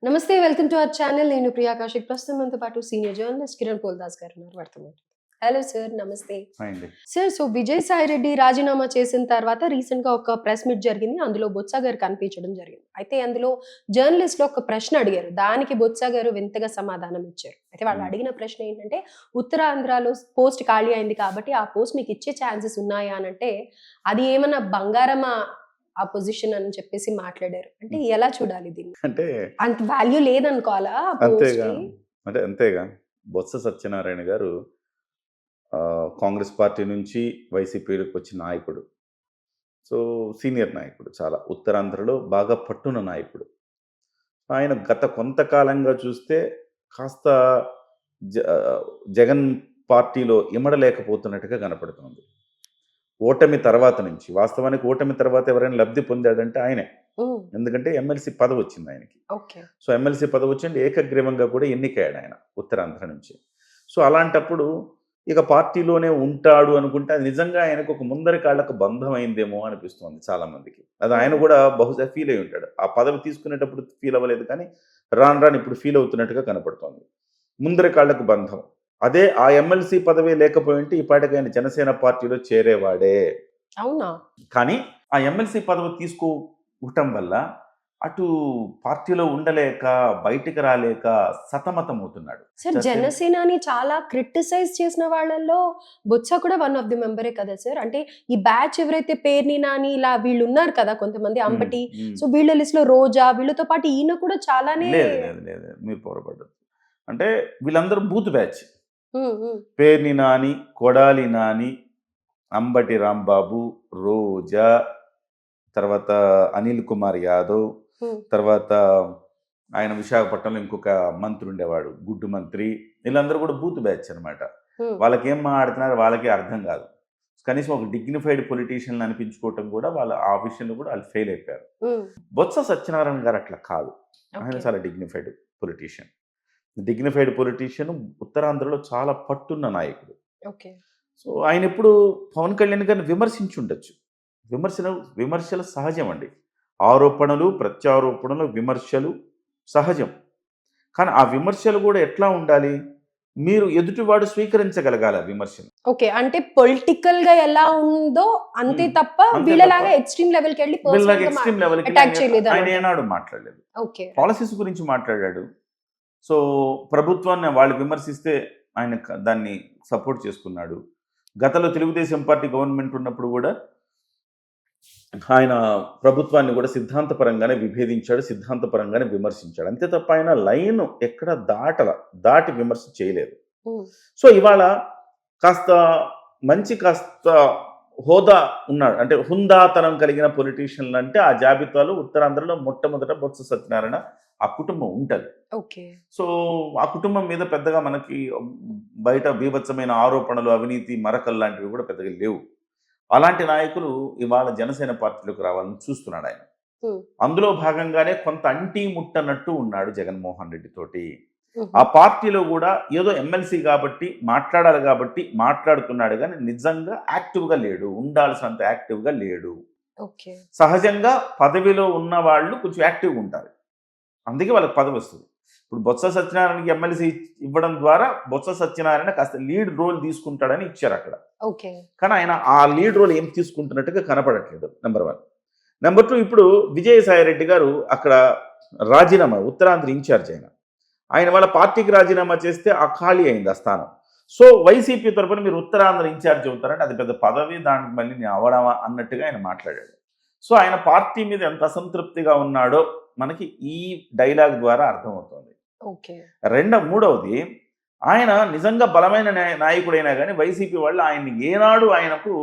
నమస్తే. Welcome to our channel. నేను ప్రియా కౌశిక్. ప్రస్తుతం మనతో పాటు సీనియర్ జర్నలిస్ట్ కిరణ్ పోల్దాస్ గారు ఉన్నారు. వారితో మాట్లాడదాం. Hello sir. నమస్తే. హాయ్ అండి. సార్, విజయసాయిరెడ్డి రాజీనామా చేసిన తర్వాత రీసెంట్‌గా ఒక ప్రెస్ మీట్ జరిగింది. అందులో బొత్స గారు కనిపించడం జరిగింది. అయితే అందులో జర్నలిస్ట్‌లు ఒక ప్రశ్న అడిగారు. దానికి బొత్స గారు వింతగా సమాధానం ఇచ్చారు. అయితే వాళ్ళు హ్మ్. అడిగిన ప్రశ్న ఏంటంటే, ఉత్తరాంధ్రలో పోస్ట్ ఖాళీ అయింది కాబట్టి ఆ పోస్ట్ మీకు ఇచ్చే ఛాన్సెస్ ఉన్నాయా అనంటే, అది ఏమన్నా బంగారమా ఆ పొజిషన్ అని చెప్పేసి మాట్లాడారు. అంటే హ్మ్. ఎలా చూడాలి దీన్ని? అంటే అంత వాల్యూ లేదనుకోవాలా ఆ అంతేగా. పోస్ట్‌కి? అంతేగా. బొత్స సత్యనారాయణ గారు కాంగ్రెస్ పార్టీ నుంచి వైసీపీలోకొచ్చిన నాయకుడు. సో, సీనియర్ నాయకుడు చాలా. ఉత్తరాంధ్రలో బాగా పట్టున్న నాయకుడు. ఆయన గత కొంతకాలంగా చూస్తే కాస్త జ జగన్ పార్టీలో ఇమడలేకపోతున్నట్టుగా కనపడుతోంది. ఓటమి తర్వాత నుంచి. వాస్తవానికి ఓటమి తర్వాత ఎవరైనా లబ్ధి పొందాడంటే ఆయనే. హ్మ్. ఎందుకంటే ఎమ్మెల్సీ పదవొచ్చింది ఆయనకి. ఓకే. సో, ఎమ్మెల్సీ పదవొచ్చింది ఏకగ్రీవంగా కూడా ఎన్నికయ్యాడాయన ఉత్తరాంధ్ర నుంచి. సో, అలాంటప్పుడు ఇక పార్టీలోనే ఉంటాడు అనుకుంటే అది నిజంగా ఆయనకు ఒక ముందరి కాళ్ళకు బంధమైందేమో అనిపిస్తోంది చాలామందికి. అది ఆయన హుహు. కూడా బహుశా ఫీల్ అయ్యి ఉంటాడు. ఆ పదవి తీసుకునేటప్పుడు ఫీల్ అవ్వలేదు కానీ, రాను రాను ఇప్పుడు ఫీల్ అవుతున్నట్టుగా కనపడుతోంది. ముందరి కాళ్ళకు బంధం. అదే ఆ ఎమ్మెల్సీ పదవే లేకపోయుంటే ఈ పాటికి ఆయన జనసేన పార్టీలో చేరేవాడే. అవునా? కానీ ఆ ఎమ్మెల్సీ పదవి తీసుకోవటం వల్ల అటు పార్టీలో ఉండలేక, బయటికి రాలేక సతమతమవుతున్నాడు. సార్, సత్యం జనసేనాని చాలా క్రిటిసైజ్ చేసిన వాళ్ళల్లో బొత్స కూడా వన్ ఆఫ్ ది మెంబరే కదా సార్! అంటే ఈ బ్యాచ్ ఎవరైతే పేర్ని నాని ఇలా వీళ్ళున్నారు కదా కొంతమంది హ్మ్. అంబటి. హ్మ్. సో, వీళ్ళ లిస్ట్‌లో రోజా వీళ్ళతో పాటు ఈయన కూడా చాలానే. లేదు. మీరు పొరపడ్డారు. అంటే వీళ్ళందరూ బూత్ బ్యాచ్. హ్మ్. హ్మ్. పేర్ని నాని, కొడాలి నాని, అంబటి రాంబాబు, రోజా, తర్వాత అనిల్ కుమార్ యాదవ్, హ్మ్. తర్వాత ఆయన విశాఖపట్నంలో ఇంకొక మంత్రి ఉండేవాడు. గుడ్డు మంత్రి. వీళ్ళందరూ కూడా బూత్ బ్యాచ్ అనమాట. హ్మ్. వాళ్ళకేం మాట్లాడుతున్నారో వాళ్ళకే అర్థం కాదు. కనీసం ఒక డిగ్నిఫైడ్ పొలిటీషియన్‌లని అనిపించుకోవటం కూడా వాళ్ళు ఆ విషయంలో కూడా ఆళ్ళు ఫెయిల్ అయిపోయారు. హ్మ్. బొత్స సత్యనారాయణ గారు అట్లా కాదు. ఆయన ఓకే. చాలా డిగ్నిఫైడ్ పొలిటీషియన్. డిగ్నిఫైడ్ పొలిటీషియన్ ఉత్తరాంధ్రలో చాలా పట్టున్న నాయకుడు. ఓకే. సో, ఆయనెప్పుడు పవన్ కళ్యాణ్ గారిని విమర్శించుండొచ్చు. విమర్శలు విమర్శలు సహజమండి. ఆరోపణలు, ప్రత్యారోపణలు, విమర్శలు సహజం. కానీ ఆ విమర్శలు గూడా ఎట్లా ఉండాలి? మీరు ఎదుటివాడు స్వీకరించగలగాలి ఆ విమర్శని. ఓకే. అంటే పొలిటికల్‌గా ఎలా ఉందో అంతే హ్మ్. తప్ప అంతే తప్ప వీళ్ళలాగా ఎక్స్‌ట్రీమ్ లెవెల్‌కెళ్ళి వీళ్ళకి పర్సనల్‌గా ఎక్స్‌ట్రీమ్ లెవెల్‌కెళ్ళి అటాక్ ఆయన చేయలేదనమాట. ఏనాడు మాట్లాడలేదు. ఓకే. రైట్. పాలిసీస్ గురించి మాట్లాడాడు. సో, ప్రభుత్వాన్ని వాళ్ళు విమర్శిస్తే ఆయన దాన్ని సపోర్ట్ చేసుకున్నాడు. గతంలో తెలుగుదేశం పార్టీ గవర్నమెంట్ ఉన్నప్పుడు గూడా ఆయన ప్రభుత్వాన్ని గూడా సిద్ధాంతపరంగానే విభేదించాడు. సిద్ధాంతపరంగానే విమర్శించాడు. అంతే తప్ప ఆయన లైన్ ఎక్కడ దాటి విమర్శ చేయలేదు. హ్మ్. సో, ఇవాళ కాస్త కాస్త హోదా ఉన్నాడు. అంటే హుందాతనం కలిగిన పొలిటీషియన్‌లంటే ఆ జాబితాలో ఉత్తరాంధ్రలో మొట్టమొదట బొత్స సత్యనారాయణ ఆ కుటుంబం ఉంటది. ఓకే. సో, ఆ కుటుంబం మీద పెద్దగా మనకి బయట బీభత్సమైన ఆరోపణలు, అవినీతి మరకలు లాంటివి కూడా పెద్దగా లేవు. అలాంటి నాయకులు ఇవాళ జనసేన పార్టీలోకి రావాలని చూస్తున్నాడాయన. హ్మ్. అందులో భాగంగానే కొంత అంటీ ముట్టనట్టు ఉన్నాడు జగన్మోహన్ రెడ్డి తోటి. హుహు. ఆ పార్టీలో గూడా ఏదో ఎమ్మెల్సీ గాబట్టి, మాట్లాడాలి గాబట్టి మాట్లాడుతున్నాడు గానీ, నిజంగా యాక్టివ్‌గా లేడు. ఉండాల్సినంత యాక్టివ్‌గా లేడు. ఓకే. సహజంగా పదవిలో ఉన్నవాళ్ళు కొంచెం యాక్టివ్‌గా ఉంటారు. అందుకే వాళ్ళకి పదవొస్తది. ఇప్పుడు బొత్స సత్యనారాయణకి ఎమ్మెల్సీ ఇవ్వడం ద్వారా బొత్స సత్యనారాయణ కాస్త లీడ్ రోల్ తీసుకుంటాడని ఇచ్చారక్కడ. ఓకే. కానీ ఆయన ఆ లీడ్ రోల్ ఏం తీసుకుంటున్నట్టుగా కనపడట్లేదు. నంబర్ 1. నంబర్ 2 ఇప్పుడు విజయసాయిరెడ్డి గారు అక్కడ రాజీనామా ఉత్తరాంధ్ర ఇన్‌చార్జ్ ఆయన. ఆయన వాళ్ళ పార్టీకి రాజీనామా చేస్తే ఆ ఖాళీ అయింది ఆ స్థానం. సో, వైసీపీ తరపున మీరు ఉత్తరాంధ్ర ఇన్‌చార్జ్ అవుతారంటే అది పెద్ద పదవి దానికి మళ్ళీ నేను అవ్వడమా అన్నట్టుగా ఆయన మాట్లాడాడు. సో, ఆయన పార్టీ మీద ఎంత అసంతృప్తిగా ఉన్నాడో మనకి ఈ డైలాగ్ ద్వారా అర్థమవుతోంది. ఓకే. మూడవది ఆయన నిజంగా బలమైన నాయకుడైనా గాని వైసీపీ వాళ్ళు ఆయన్ని ఏనాడు ఆయనకు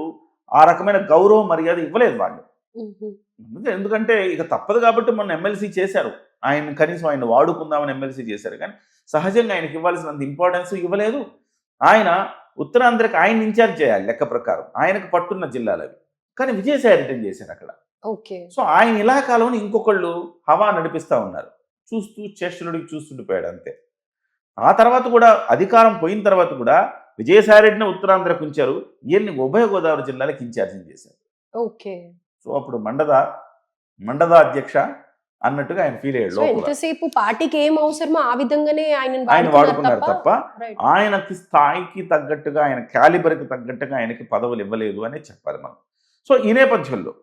ఆ రకమైన గౌరవ మర్యాద ఇవ్వలేదు వాళ్ళు. హుహు. ఎందుకంటే ఇక తప్పదు కాబట్టి మొన్న ఎమ్మెల్సీ చేశారు. కనీసం ఆయన్ని వాడుకుందామని ఎమ్మెల్సీ చేశారు. కానీ సహజంగా ఆయనకి ఇవ్వాల్సినంత ఇంపార్టెన్స్ ఇవ్వలేదు. ఆయన ఉత్తరాంధ్రకి ఆయన్ని ఇన్‌చార్జ్ చేయాలి లెక్క ప్రకారం. ఆయనకు పట్టున్న జిల్లాలవి. కానీ విజయసాయి రెడ్డిని చేశారక్కడ. ఓకే. సో, ఆయన ఇలాకాలోని ఇంకొకళ్ళు హవా నడిపిస్తా ఉన్నారు. చూస్తూ చేష్టలుడికి చూస్తుండిపోయాడు అంతే. ఆ తర్వాత కూడా అధికారం పోయిన తర్వాత కూడా విజయసాయిరెడ్డిని ఉత్తరాంధ్రకు ఉంచారు. ఈయన్ని ఉభయ గోదావరి జిల్లాలకు ఇన్‌చార్జిని చేశారు. ఓకే. సో, అప్పుడు మండద అధ్యక్ష అన్నట్టుగా ఆయన ఫీల్ అయ్యాడు సో లోపల. ఎంతసేపు పార్టీకి ఏం అవసరమో ఆ విధంగానే ఆయన వాడుకున్నారు తప్ప రైట్. ఆయనకి స్థాయికి తగ్గట్టుగా, ఆయన క్యాలిబర్కి తగ్గట్టుగా ఆయనకి పదవులు ఇవ్వలేదు అనే చెప్పాలి మనం. సో ఈ నేపథ్యంలో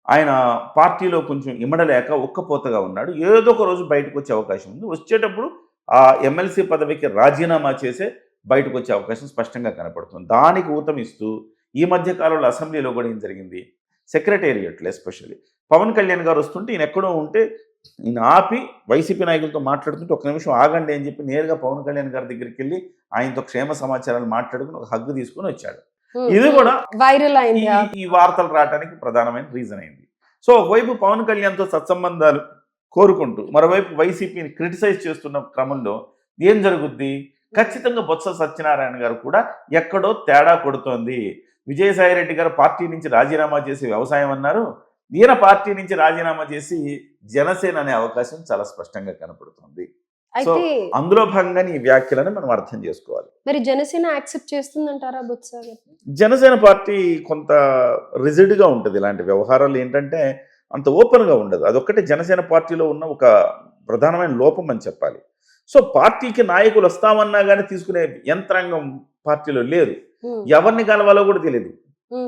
ఆయన పార్టీలో కొంచెం ఇమడలేక ఉక్కపోతగా ఉన్నాడు. ఏదో ఒక రోజు బయటకు వచ్చే అవకాశం ఉంది. వచ్చేటప్పుడు ఆ ఎమ్మెల్సీ పదవికి రాజీనామా చేసే బయటకు వచ్చే అవకాశం స్పష్టంగా కనపడుతుంది. దానికి ఊతమిస్తూ ఈ మధ్య కాలంలో అసెంబ్లీలో కూడా ఏం జరిగింది, సెక్రటేరియట్లో ఎస్పెషల్లీ పవన్ కళ్యాణ్ గారు వస్తుంటే ఈయన ఎక్కడో ఉంటే ఈయన ఆపి వైసీపీ నాయకులతో మాట్లాడుతుంటే ఒక నిమిషం ఆగండి అని చెప్పి నేరుగా పవన్ కళ్యాణ్ గారి దగ్గరికి వెళ్ళి ఆయనతో క్షేమ సమాచారాలు మాట్లాడుకుని ఒక హగ్గు తీసుకుని వచ్చాడు. ఇది కూడా వైరల్ అయింది. ఈ వార్తలు రావడానికి ప్రధానమైన రీజన్ అయింది. సో ఒకవైపు పవన్ కళ్యాణ్తో సత్సంబంధాలు కోరుకుంటూ మరోవైపు వైసీపీని క్రిటిసైజ్ చేస్తున్న క్రమంలో ఏం జరుగుద్ది, ఖచ్చితంగా బొత్స సత్యనారాయణ గారు కూడా ఎక్కడో తేడా కొడుతోంది. విజయసాయిరెడ్డి గారు పార్టీ నుంచి రాజీనామా చేసి వ్యవసాయం అన్నారు, ఈయన పార్టీ నుంచి రాజీనామా చేసి జనసేన అనే అవకాశం చాలా స్పష్టంగా కనపడుతుంది. సో అయితే అందులో భాగంగానే ఈ వ్యాఖ్యలను మనం అర్థం చేసుకోవాలి. మరి జనసేన యాక్సెప్ట్ చేస్తుందంటారా బొత్స గారు? జనసేన పార్టీ కొంత రిజిడ్గా ఉంటుంది. ఇలాంటి వ్యవహారాలు ఏంటంటే అంత ఓపెన్గా ఉండదు. అదొక్కటే జనసేన పార్టీలో ఉన్న ఒక ప్రధానమైన లోపం అని చెప్పాలి. సో పార్టీకి నాయకులు వస్తామన్నా కానీ తీసుకునే యంత్రాంగం పార్టీలో లేదు. ఎవరిని కలవాలో కూడా తెలియదు.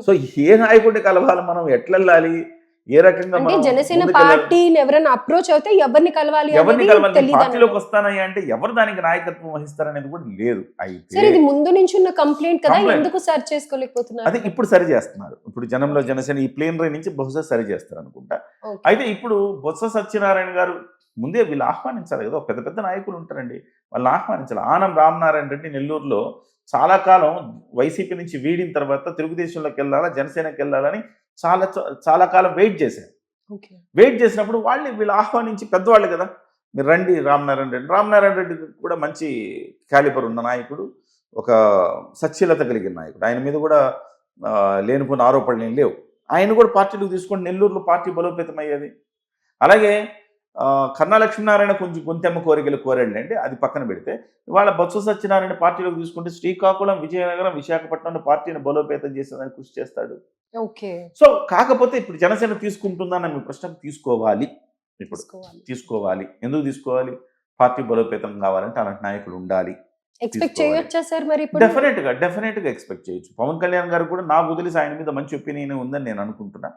సో ఏ నాయకుడిని కలవాలి, మనం ఎట్లా వెళ్ళాలి, ఏ రకంగా అంటే జనసేన పార్టీని ఎవరైనా అప్రోచ్ అవుతే ఎవరిని కలవాలి ఎవరిని అనేది కలవాలి, తెలీదు పార్టీలోకి వస్తానయ్యా అంటే ఎవరు దానికి నాయకత్వం వహిస్తారనేది కూడా లేదు. అయితే సరే, ఇది ముందు నుంచి ఉన్న కంప్లైంట్ కదా, Complaint. ఎందుకు సర్చ్ చేసుకోలేకపోతున్నారు? అదే ఇప్పుడు సరి చేస్తున్నారు. ఇప్పుడు జనంలో జనసేన ఈ ప్లేనరీ నుంచి బహుశా సరి చేస్తారు అనుకుంటా. Okay. అయితే ఇప్పుడు బొత్స సత్యనారాయణ గారు ముందే వీళ్ళు ఆహ్వానించాలి కదా, పెద్ద పెద్ద నాయకులు ఉంటారండి, వాళ్ళని ఆహ్వానించాలి. ఆనం రామనారాయణ రెడ్డి నెల్లూరులో చాలా కాలం వైసీపీ నుంచి వీడిన తర్వాత తెలుగుదేశంలోకి వెళ్ళాలా, జనసేనకి వెళ్ళాలని చాలా చాలా కాలం వెయిట్ చేశారు. Okay. వెయిట్ చేసినప్పుడు వీళ్ళు ఆహ్వానించి పెద్దవాళ్ళు కదా, మీరు రండి రామనారాయణ రెడ్డి. రామనారాయణ రెడ్డి కూడా మంచి క్యాలిబర్ ఉన్న నాయకుడు, ఒక సచ్ఛీలత కలిగిన నాయకుడు. ఆయన మీద కూడా లేనిపోయిన ఆరోపణలు ఏం లేవు. ఆయన కూడా పార్టీలోకి తీసుకొని నెల్లూరులో పార్టీ బలోపేతం అయ్యేది. అలాగే కన్నా లక్ష్మీనారాయణ కొంచెం గొంతెమ్మ కోరికలు కోరాడంటే అది పక్కన పెడితే, ఇవాళ బొత్స సత్యనారాయణ పార్టీలోకి తీసుకుంటే శ్రీకాకుళం, విజయనగరం, విశాఖపట్నంలో పార్టీని బలోపేతం చేసేదానికి కృషి చేస్తాడు. Okay. సో కాకపోతే ఇప్పుడు జనసేన తీసుకుంటుందని మీ ప్రశ్నకు తీసుకోవాలి. ఇప్పుడు తీసుకోవాలి. ఎందుకు తీసుకోవాలి? పార్టీ బలోపేతం కావాలంటే అలాంటి నాయకులు ఉండాలి. ఎక్స్పెక్ట్ చేయొచ్చా సార్ మరి ఇప్పుడు? డెఫినెట్గా ఎక్స్పెక్ట్ చేయొచ్చు. పవన్ కళ్యాణ్ గారు కూడా నాకు వదిలేసి ఆయన మీద మంచి ఒపీనియన్ ఉందని నేను అనుకుంటున్నా.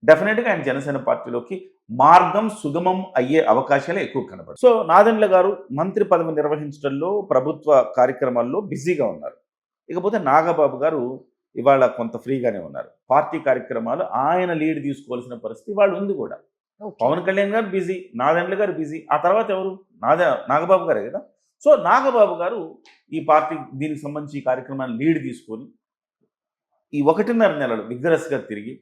డెఫినెట్గా ఆయన జనసేన పార్టీలోకి మార్గం సుగమం అయ్యే అవకాశాలే ఎక్కువ కనబడతాయి. సో నాదెండ్ల గారు మంత్రి పదవి నిర్వహించడంలో, ప్రభుత్వ కార్యక్రమాల్లో బిజీగా ఉన్నారు. ఇకపోతే నాగబాబు గారు ఇవాళ కొంత ఫ్రీగానే ఉన్నారు. పార్టీ కార్యక్రమాలు ఆయన లీడ్ తీసుకోవాల్సిన పరిస్థితి వాళ్ళు ఉంది కూడా. పవన్ కళ్యాణ్ గారు బిజీ, నాదెండ్ల గారు బిజీ, ఆ తర్వాత ఎవరు, నాగబాబు గారే కదా. సో నాగబాబు గారు ఈ పార్టీ దీనికి సంబంధించి ఈ కార్యక్రమాన్ని లీడ్ తీసుకొని ఈ 1.5 నెలలు విగ్రస్గా తిరిగి